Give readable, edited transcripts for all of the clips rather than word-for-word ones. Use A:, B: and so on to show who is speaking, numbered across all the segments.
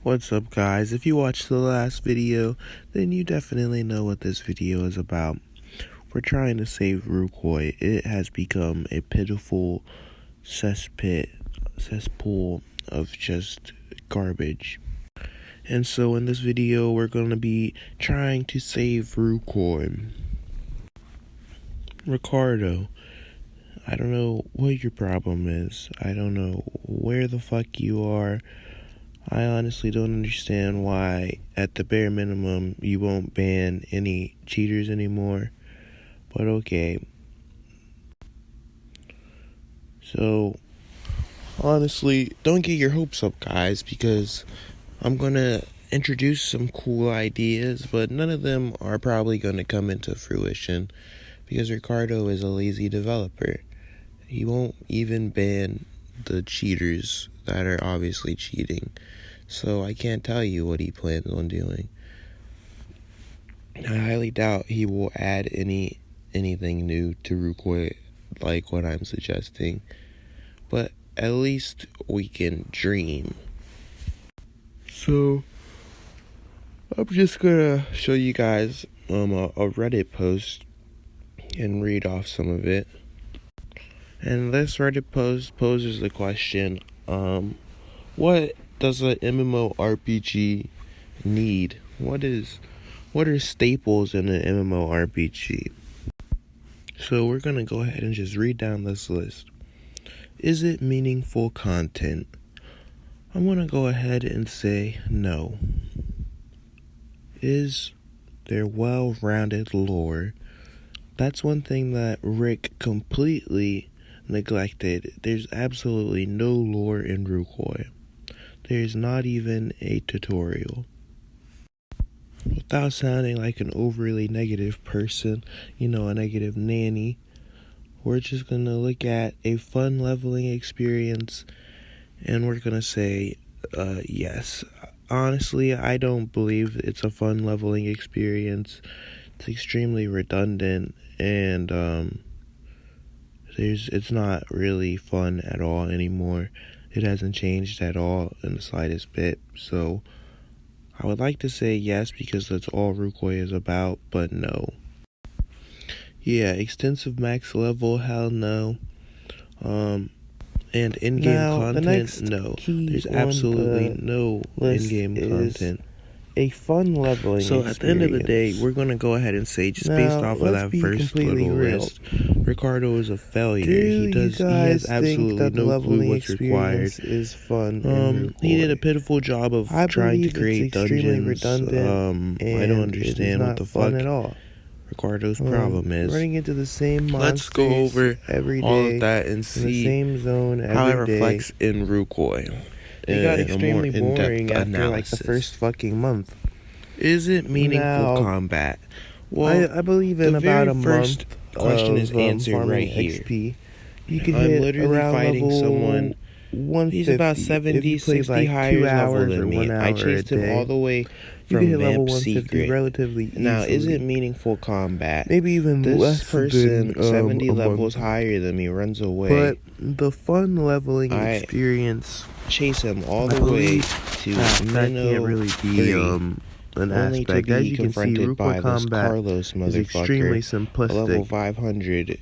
A: What's up, guys? If you watched the last video, then you definitely know what this video is about. We're trying to save Rucoy. It has become a pitiful cesspool of just garbage. And so in this video, we're going to be trying to save Rucoy. Ricardo, I don't know what your problem is. I don't know where the fuck you are. I honestly don't understand why, at the bare minimum, you won't ban any cheaters anymore. But okay. So, honestly, don't get your hopes up, guys, because I'm gonna introduce some cool ideas, but none of them are probably gonna come into fruition, because Ricardo is a lazy developer. He won't even ban the cheaters that are obviously cheating. So I can't tell you what he plans on doing. I highly doubt he will add anything new to Rucoy like what I'm suggesting. But at least we can dream. So I'm just gonna show you guys a Reddit post and read off some of it. And this Reddit post poses the question, what does an MMORPG need? What are staples in an MMORPG? So we're gonna go ahead and just read down this list. Is it meaningful content? I'm gonna go ahead and say no. Is there well-rounded lore? That's one thing that Rick completely neglected. There's absolutely no lore in Rucoy. There's not even a tutorial. Without sounding like an overly negative person, a negative nanny, we're just gonna look at a fun leveling experience and we're gonna say yes. Honestly, I don't believe it's a fun leveling experience. It's extremely redundant and it's not really fun at all anymore. It hasn't changed at all in the slightest bit. So I would like to say yes because that's all Rucoy is about, but no. Yeah, extensive max level, hell no. And in-game content, no. There's absolutely no in-game content.
B: A fun leveling experience.
A: At the end of the day, we're going to go ahead and say, just based off of that first little list, Ricardo is a failure. He has absolutely no clue what's required.
B: Is fun.
A: He did a pitiful job of trying to create dungeons.
B: Redundant,
A: I don't understand what the fuck
B: at all.
A: Ricardo's problem is.
B: Running into the same monsters.
A: Let's go over
B: every day,
A: all of that and see
B: the same zone every
A: how it
B: day.
A: Reflects in Rucoy.
B: It got extremely boring after like the first fucking month.
A: Is it meaningful combat?
B: Well, I believe in about a month.
A: Question is answered right here.
B: XP. You can
A: I'm
B: hit
A: literally
B: around
A: fighting someone.
B: 150.
A: He's about 70, 60
B: like
A: higher
B: 2
A: level
B: hours
A: than me. I chased him all the way
B: you
A: from
B: can hit level
A: Vamp
B: 150
A: Secret.
B: relatively easily.
A: Now, is it meaningful combat?
B: Maybe even
A: this
B: less
A: person,
B: than
A: 70 levels higher than me, runs away.
B: But the fun leveling experience,
A: chase him all the way to
B: that can't really be an aspect. As you can see, Rucoy combat is extremely simplistic.
A: Level 500.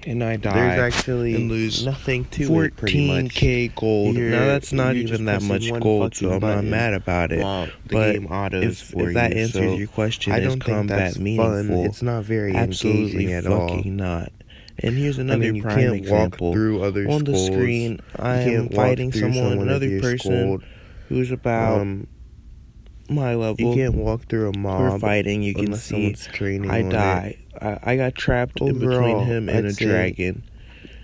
A: And I die.
B: There's actually
A: and lose
B: nothing to it.
A: 14k gold. Now that's not even that much gold, so I'm not mad about it.
B: But
A: game autos
B: if that answers your question,
A: I don't think that's
B: meaningful.
A: fun.
B: It's not very
A: Absolutely
B: engaging at all.
A: Fucking not. And here's another
B: you
A: prime
B: can't
A: example.
B: walk through other
A: on the screen, I am fighting another person who's about my level.
B: You can't walk through a mob.
A: We're fighting. You can see I die. I got trapped in between him and a dragon.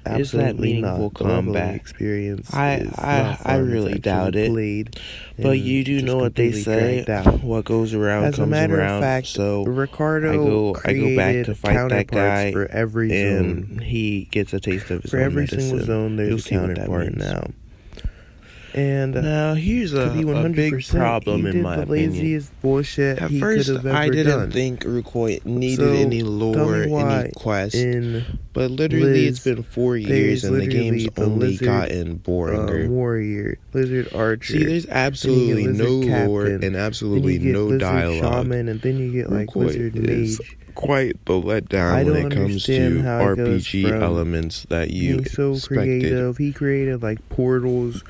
A: Is that meaningful combat?
B: Experience
A: I really doubt it. But you do know what they say. What goes around comes around.
B: Fact,
A: so
B: Ricardo
A: I go back to fight that guy,
B: for every
A: and he gets a taste of his
B: for
A: own
B: every
A: medicine.
B: single zone. There's a counterpart now.
A: And
B: now here's a big problem in my opinion.
A: Laziest bullshit
B: At
A: he
B: first,
A: could have ever
B: I didn't
A: done.
B: think Rucoy needed any lore, any quest. But literally, it's been 4 years and the game's only gotten boringer.
A: Lizard archer.
B: See, there's absolutely no lore and absolutely no dialogue.
A: Shaman, and then you get like
B: Rucoy
A: lizard
B: is
A: mage.
B: Quite the letdown when it comes to RPG elements that you expected.
A: Creative. He created like portals.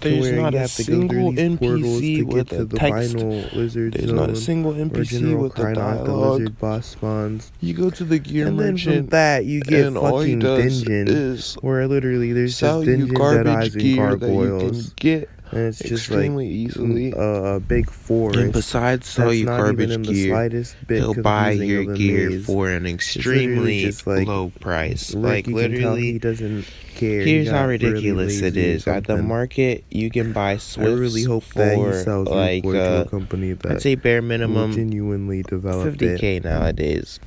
B: There's not a single NPC with a text. There's not a single NPC with a dialogue.
A: The lizard boss spawns.
B: You go to the gear merchant,
A: and then from that you get fucking dungeon, where literally there's just dungeon dead-eyes and gargoyles. And it's just
B: extremely easily
A: a big forest.
B: And besides sell you garbage gear, he'll buy your gear for an extremely low price. Like literally,
A: he doesn't care.
B: Here's how ridiculous it is. At the market, you can buy Swifts for like
A: a company that
B: I'd say bare minimum
A: genuinely developed
B: $50K nowadays.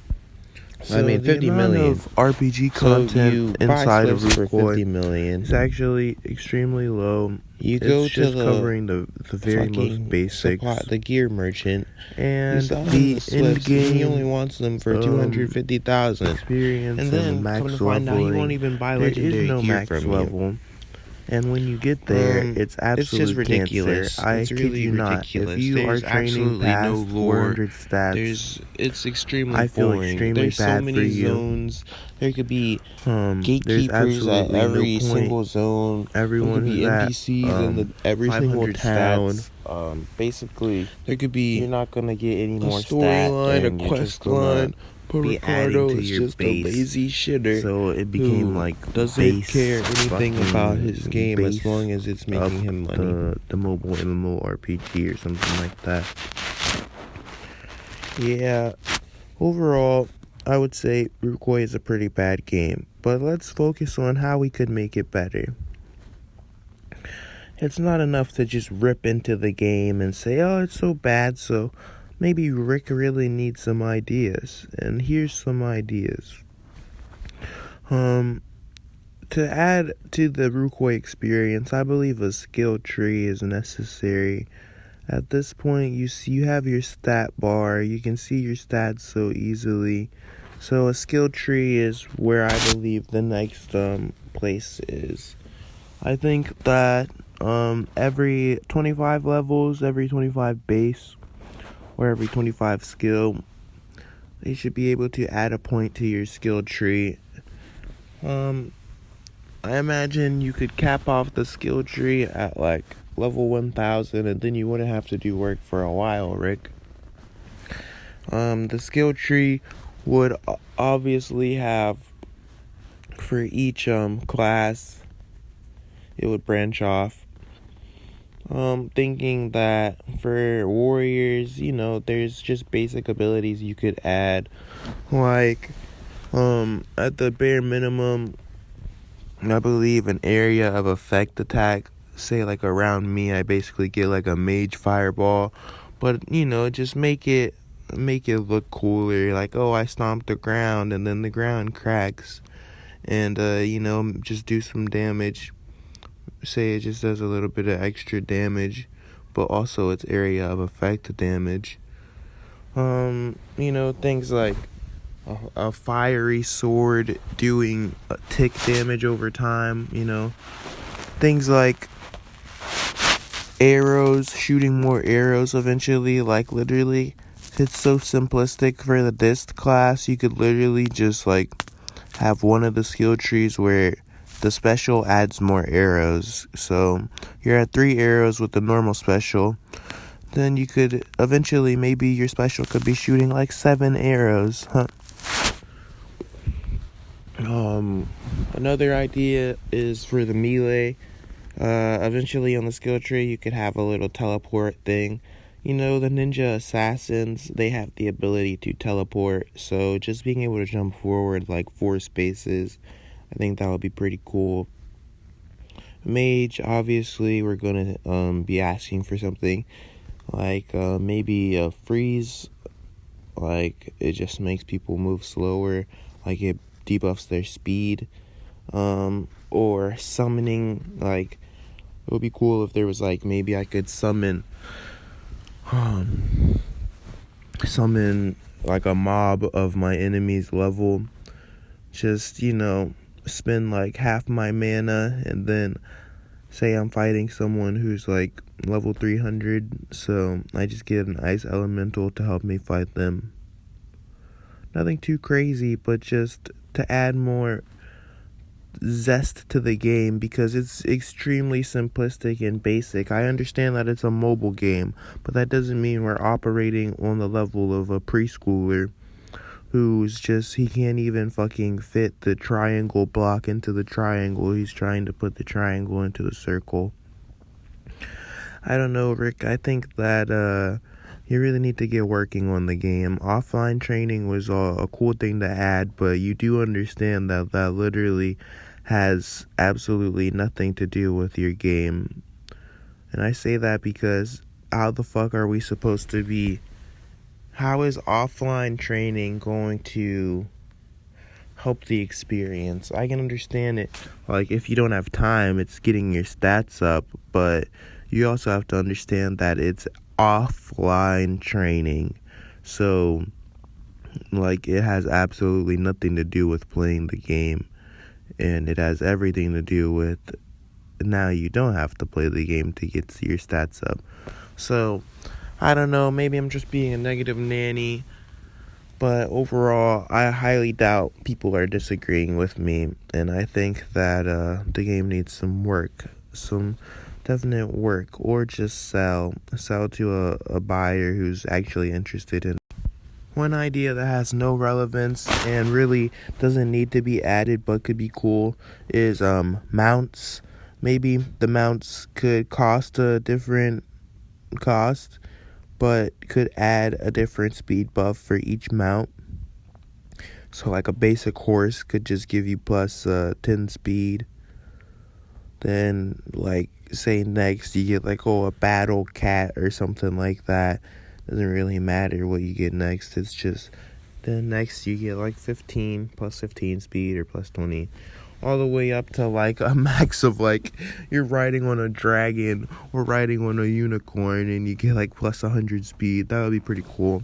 A: So I mean, 50 million of RPG content inside of Rucoy
B: for 50 million.
A: It's actually extremely low.
B: You go to
A: covering the very most basics.
B: The gear merchant,
A: and the end game.
B: He only wants them for 250,000
A: experience,
B: and then
A: come
B: to find out he won't even buy legendary gear from you.
A: And when you get there, it's absolutely
B: just ridiculous.
A: It's really ridiculous. If you are training past 400 stats,
B: it's extremely
A: I feel
B: boring.
A: Extremely
B: There's
A: bad
B: so many zones. There could be gatekeepers at every single zone.
A: Everyone
B: there could be NPCs in every single town. Basically, there could be
A: you're not gonna get any more
B: storyline, a quest line. But Ricardo is just a lazy shitter.
A: So it became like
B: doesn't care anything about his game as long as it's making him money.
A: The mobile MMORPG or something like that. Yeah, overall, I would say Rucoy is a pretty bad game. But let's focus on how we could make it better. It's not enough to just rip into the game and say, oh, it's so bad, so maybe Rick really needs some ideas, and here's some ideas. To add to the Rucoy experience, I believe a skill tree is necessary. At this point, you have your stat bar. You can see your stats so easily. So a skill tree is where I believe the next place is. I think that every 25 levels, every 25 base, or every 25 skill, they should be able to add a point to your skill tree. I imagine you could cap off the skill tree at like level 1000, and then you wouldn't have to do work for a while, Rick. The skill tree would obviously have, for each class, it would branch off. Thinking that for warriors, there's just basic abilities you could add, like at the bare minimum, I believe an area of effect attack, say like around me, I basically get like a mage fireball, but just make it look cooler, like, oh, I stomped the ground and then the ground cracks, and just do some damage. Say it just does a little bit of extra damage, but also its area of effect damage. Things like a fiery sword doing a tick damage over time, things like arrows, shooting more arrows eventually, like literally, it's so simplistic for the disc class, you could literally just like have one of the skill trees where the special adds more arrows. So you're at 3 arrows with the normal special. Then you could eventually, maybe your special could be shooting like 7 arrows. Another idea is for the melee. Eventually on the skill tree, you could have a little teleport thing. The ninja assassins, they have the ability to teleport. So just being able to jump forward like 4 spaces, I think that would be pretty cool. Mage, obviously, we're going to be asking for something like maybe a freeze. Like, it just makes people move slower. Like, it debuffs their speed. Or summoning, like, It would be cool if there was like maybe I could summon like a mob of my enemy's level. Just, spend like half my mana and then say I'm fighting someone who's like level 300, so I just get an ice elemental to help me fight them. Nothing too crazy, but just to add more zest to the game because it's extremely simplistic and basic. I understand that it's a mobile game, but that doesn't mean we're operating on the level of a preschooler who's just, he can't even fucking fit the triangle block into the triangle. He's trying to put the triangle into the circle. I don't know, Rick. I think that you really need to get working on the game. Offline training was a cool thing to add, but you do understand that that literally has absolutely nothing to do with your game. And I say that because how the fuck are we supposed to be? How is offline training going to help the experience? I can understand it. Like, if you don't have time, it's getting your stats up, but you also have to understand that it's offline training. So, like, it has absolutely nothing to do with playing the game. And it has everything to do with now you don't have to play the game to get your stats up. So, I don't know, maybe I'm just being a negative nanny, but overall, I highly doubt people are disagreeing with me, and I think that the game needs some work, some definite work, or just sell to a buyer who's actually interested in. One idea that has no relevance and really doesn't need to be added but could be cool is mounts. Maybe the mounts could cost a different cost, but could add a different speed buff for each mount. So like a basic horse could just give you plus 10 speed. Then like say next you get like a battle cat or something like that. Doesn't really matter what you get next. It's just then next you get like 15 plus 15 speed or plus 20. All the way up to like a max of like you're riding on a dragon or riding on a unicorn and you get like plus 100 speed. That would be pretty cool.